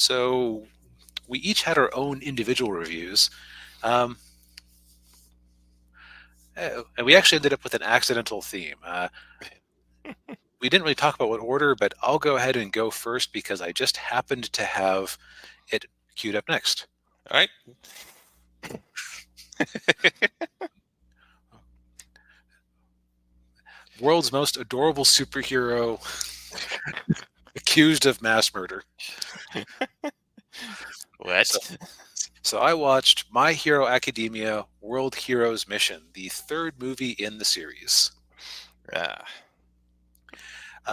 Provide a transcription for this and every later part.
So we each had our own individual reviews. Um, and we actually ended up with an accidental theme. We didn't really talk about what order, but I'll go ahead and go first because I just happened to have it queued up next. All right. World's most adorable superhero accused of mass murder. So, What? so I watched My Hero Academia World Heroes Mission, the third movie in the series. Ah,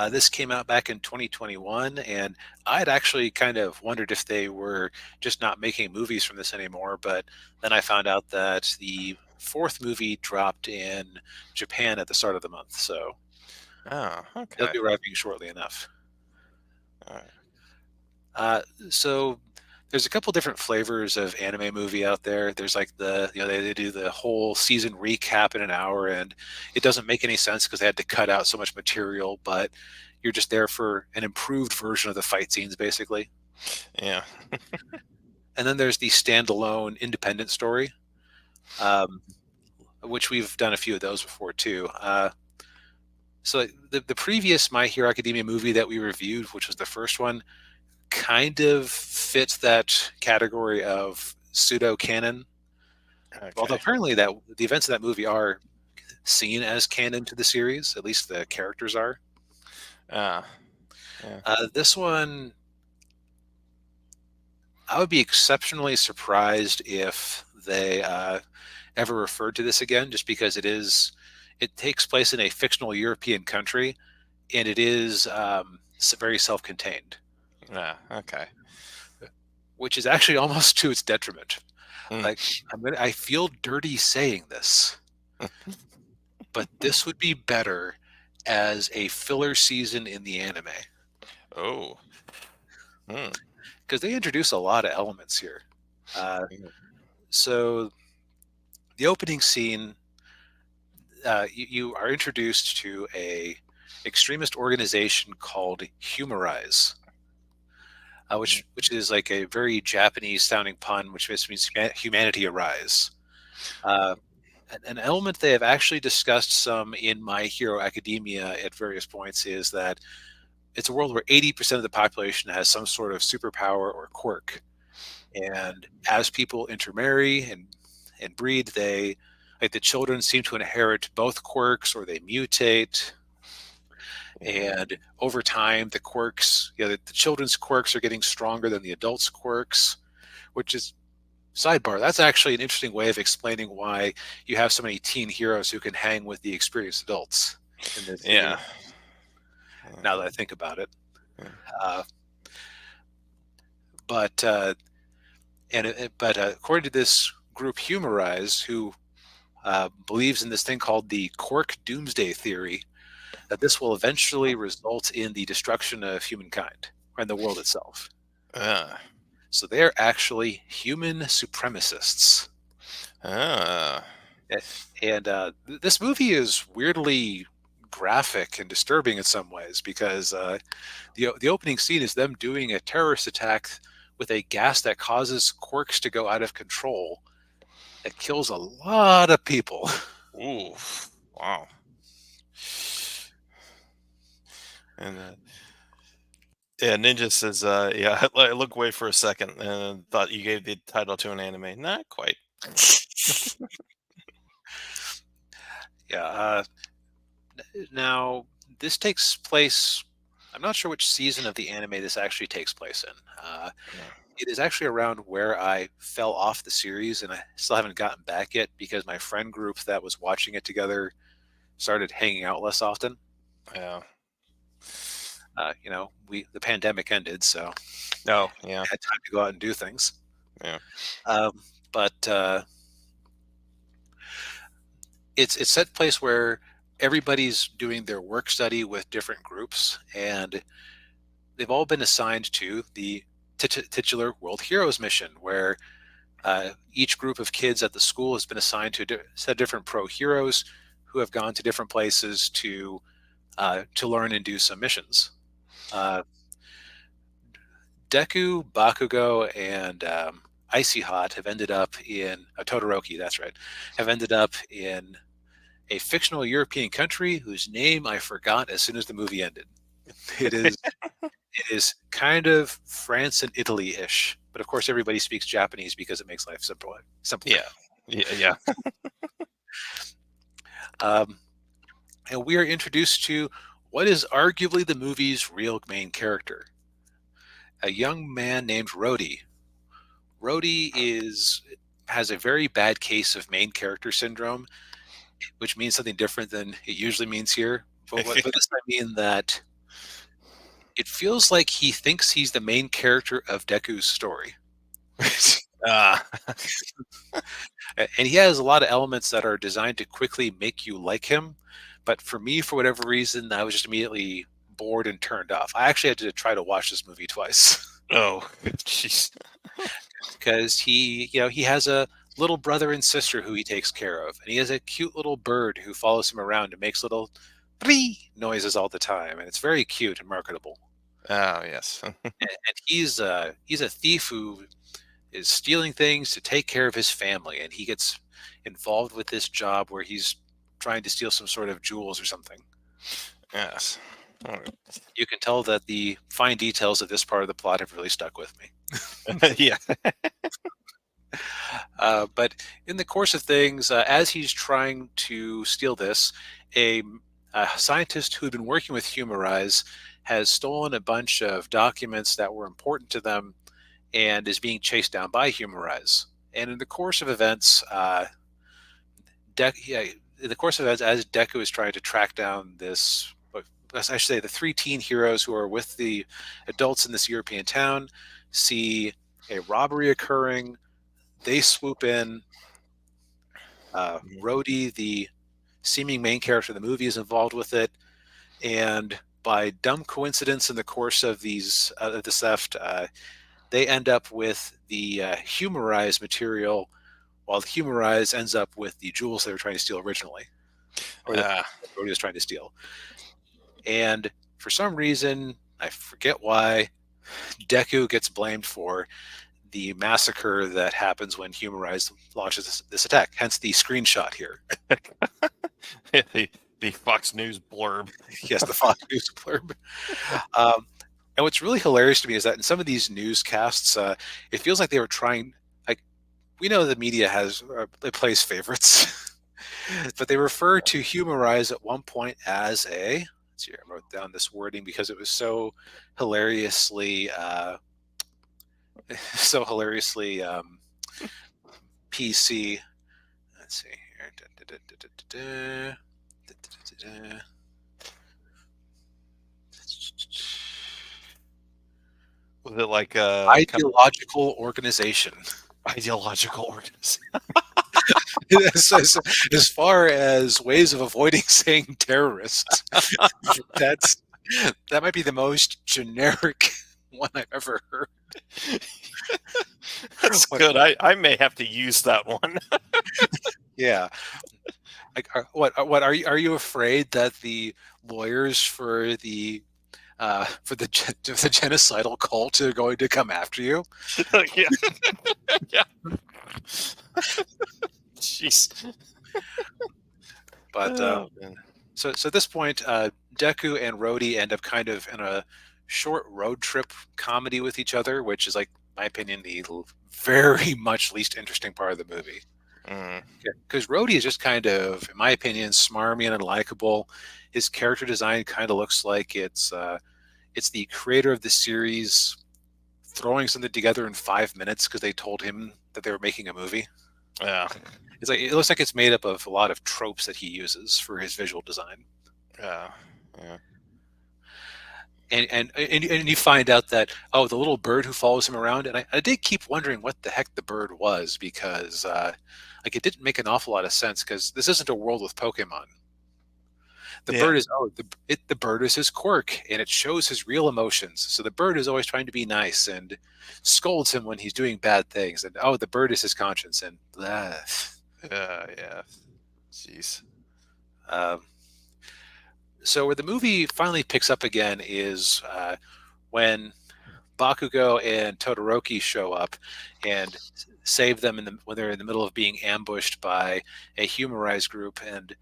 This came out back in 2021, and I'd actually kind of wondered if they were just not making movies from this anymore. But then I found out that the fourth movie dropped in Japan at the start of the month, so oh, it'll okay. be arriving shortly enough. All right. Uh, so there's a couple different flavors of anime movie out there. There's like they do the whole season recap in an hour, and it doesn't make any sense because they had to cut out so much material, but you're just there for an improved version of the fight scenes, basically. Yeah. And then there's the standalone independent story, um, which we've done a few of those before too. So the previous My Hero Academia movie that we reviewed, which was the first one, kind of fits that category of pseudo canon. Although Okay. apparently that the events of that movie are seen as canon to the series, at least the characters are. Ah, yeah. This one, I would be exceptionally surprised if they ever referred to this again, just because it takes place in a fictional European country, and it is very self-contained, Ah, okay. which is actually almost to its detriment. Mm. Like I feel dirty saying this, but this would be better as a filler season in the anime Oh. Hmm. because they introduce a lot of elements here. Uh, so the opening scene, you are introduced to a extremist organization called Humorize, which is like a very Japanese sounding pun, which just means humanity arise. Uh, an element they have actually discussed some in My Hero Academia at various points is that it's a world where 80% of the population has some sort of superpower or quirk. And as people intermarry and breed, they like the children seem to inherit both quirks or they mutate. Yeah. And over time, the quirks, the children's quirks are getting stronger than the adults' quirks, which is sidebar. That's actually an interesting way of explaining why you have so many teen heroes who can hang with the experienced adults in the Yeah. universe. Now that I Yeah. think about it, Yeah. uh, but according to this group Humorize, who believes in this thing called the Quark Doomsday Theory, that this will eventually result in the destruction of humankind and the world itself. Ah. So they're actually human supremacists. Ah. A- And this movie is weirdly graphic and disturbing in some ways because the opening scene is them doing a terrorist attack with a gas that causes quirks to go out of control that kills a lot of people. Ooh. Wow. And yeah, Ninja says, yeah, I look away for a second and thought you gave the title to an anime. Not quite. Yeah. Now, this takes place. I'm not sure which season of the anime this actually takes place in. Yeah. It is actually around where I fell off the series, and I still haven't gotten back yet because my friend group that was watching it together started hanging out less often. Yeah. The pandemic ended, so Oh, yeah. I had time to go out and do things. Yeah. Um, but it's set place where everybody's doing their work study with different groups, and they've all been assigned to the titular World Heroes mission, where each group of kids at the school has been assigned to a set of different pro heroes who have gone to different places to learn and do some missions. Uh, Deku, Bakugo, and Icy Hot have ended up in Todoroki. That's right. Have ended up in a fictional European country whose name I forgot as soon as the movie ended. It is it is kind of France and Italy-ish, but of course everybody speaks Japanese because it makes life simpler. Simpler. Yeah. Yeah. Um, and we are introduced to what is arguably the movie's real main character, a young man named Rhodey. Rhodey is has a very bad case of main character syndrome, which means something different than it usually means here. But what by this I mean that it feels like he thinks he's the main character of Deku's story. Ah. And he has a lot of elements that are designed to quickly make you like him. But for me, for whatever reason, I was just immediately bored and turned off. I actually had to try to watch this movie twice Oh, jeez. because he has a little brother and sister who he takes care of, and he has a cute little bird who follows him around and makes little noises all the time, and it's very cute and marketable. Oh, yes. And he's a thief who is stealing things to take care of his family, and he gets involved with this job where he's trying to steal some sort of jewels or something. Yes. All You can tell that the fine details of this part of the plot have really stuck with me. right. Yeah. But in the course of things, as he's trying to steal this, a, a scientist who had been working with Humorize has stolen a bunch of documents that were important to them and is being chased down by Humorize. And in the course of events, in the course of events, as Deku is trying to track down this, I should say, the three teen heroes who are with the adults in this European town see a robbery occurring. They swoop in. Rhodey, the seeming main character of the movie, is involved with it, and by dumb coincidence, in the course of the theft, they end up with the Humorize material, while the Humorize ends up with the jewels they were trying to steal originally, or that Uh, Rhodey was trying to steal. And for some reason, I forget why, Deku gets blamed for the massacre that happens when Humorize launches this attack. Hence the screenshot here. the Fox News blurb. Yes, the Fox News blurb. Um, and what's really hilarious to me is that in some of these newscasts, it feels like they were trying. Like, we know the media has it plays favorites, but they refer to Humorize at one point as a. Let's see, I wrote down this wording because it was so hilariously, so hilariously PC. Let's see here. Was it like kind of Ideological organization. ideological organization? as far as ways of avoiding saying terrorist, that's that might be the most generic one I've ever heard. That's What, good. I may have to use that one. yeah. Like, what are you afraid that the lawyers for the the genocidal cult are going to come after you? Yeah. Yeah. Jeez. But Oh, man. so at this point, Deku and Rhodey end up kind of in a short road trip comedy with each other, which is, like, my opinion, the very much least interesting part of the movie. Mm, Because Rhodey is just kind of, in my opinion, smarmy and unlikable. His character design kind of looks like it's the creator of the series throwing something together in 5 minutes because they told him that they were making a movie. yeah. It's like it looks like it's made up of a lot of tropes that he uses for his visual design. Yeah. Yeah. And you find out that, oh, the little bird who follows him around, and I did keep wondering what the heck the bird was, because like, it didn't make an awful lot of sense, because this isn't a world with Pokemon. The Yeah. bird is, oh, the bird is his quirk, and it shows his real emotions. So the bird is always trying to be nice and scolds him when he's doing bad things, and, oh, the bird is his conscience, and blah. Yeah. Yeah. Jeez. Um, so where the movie finally picks up again is when Bakugo and Todoroki show up and save them when they're in the middle of being ambushed by a Humorized group. And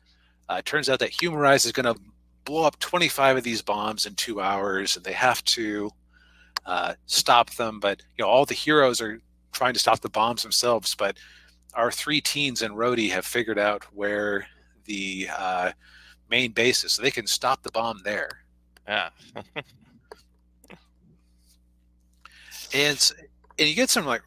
it turns out that Humorized is going to blow up 25 of these bombs in 2 hours, and they have to stop them. But all the heroes are trying to stop the bombs themselves. But our three teens and Rhodey have figured out where the main base is, so they can stop the bomb there. Yeah. and and you get some like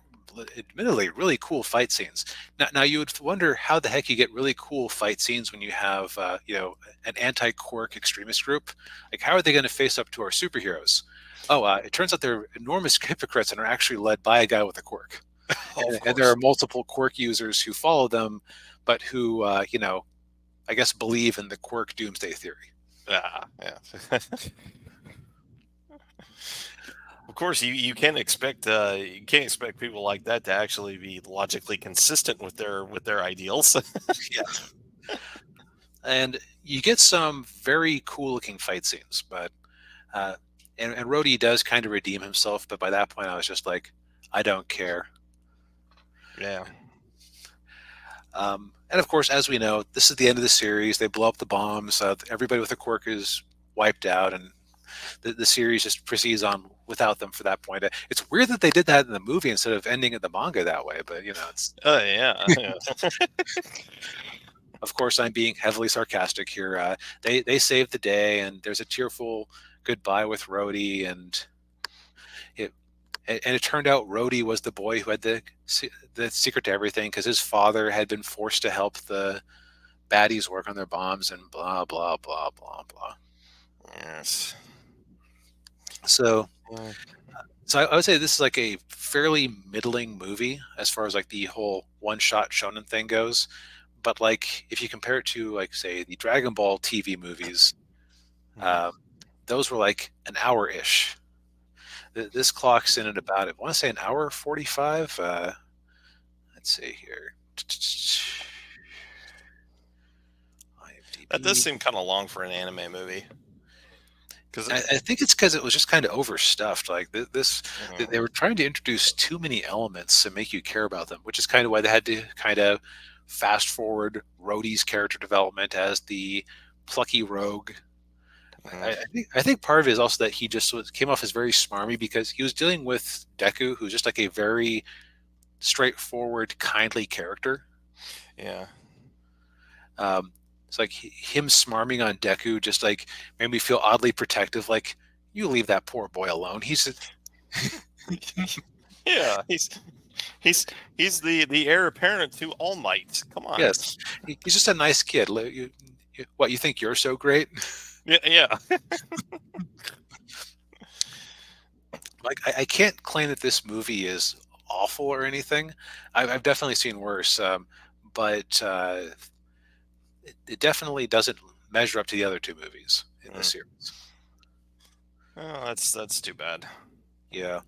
admittedly really cool fight scenes. Now you would wonder how the heck you get really cool fight scenes when you have an anti-quirk extremist group. Like, how are they going to face up to our superheroes? Oh, it turns out they're enormous hypocrites and are actually led by a guy with a quirk. Oh, of And there are course. multiple quirk users who follow them, but who I guess believe in the quirk doomsday theory. Yeah. Yeah. Of course, you can't expect people like that to actually be logically consistent with their ideals. Yeah. And you get some very cool looking fight scenes, but uh, and Rhodey does kind of redeem himself, but by that point I was just like, I don't care. Yeah. And of course, as we know, this is the end of the series. They blow up the bombs. Everybody with a quirk is wiped out, and the series just proceeds on without them for that point. It's weird that they did that in the movie instead of ending in the manga that way, but it's. Yeah. Yeah. Of course, I'm being heavily sarcastic here. They save the day, and there's a tearful goodbye with Rhodey, and it it turned out Rhodey was the boy who had the secret to everything because his father had been forced to help the baddies work on their bombs, and blah blah blah blah blah. Yes. So Yeah. so I would say this is like a fairly middling movie as far as like the whole one shot shonen thing goes. But like if you compare it to like say the Dragon Ball TV movies, Mhm. um, those were like an hour ish. This clocks in at about I want to say an hour 45. Let's see here. That does IMDb. seem kind of long for an anime movie. Because I think it's because it was just kind of overstuffed. Like they were trying to introduce too many elements to make you care about them, which is kind of why they had to kind of fast forward Rhodey's character development as the plucky rogue. I think part of it is also that he just came off as very smarmy because he was dealing with Deku, who's just like a very straightforward, kindly character. yeah. Um, it's like him smarming on Deku just like made me feel oddly protective. Like, you leave that poor boy alone. Yeah, he's he's the heir apparent to All Might. Come on. Yes, he's just a nice kid. What, you think you're so great? Yeah, yeah. Like, I can't claim that this movie is awful or anything. I've definitely seen worse, but it definitely doesn't measure up to the other two movies in the Mm. series. Oh, that's too bad. Yeah.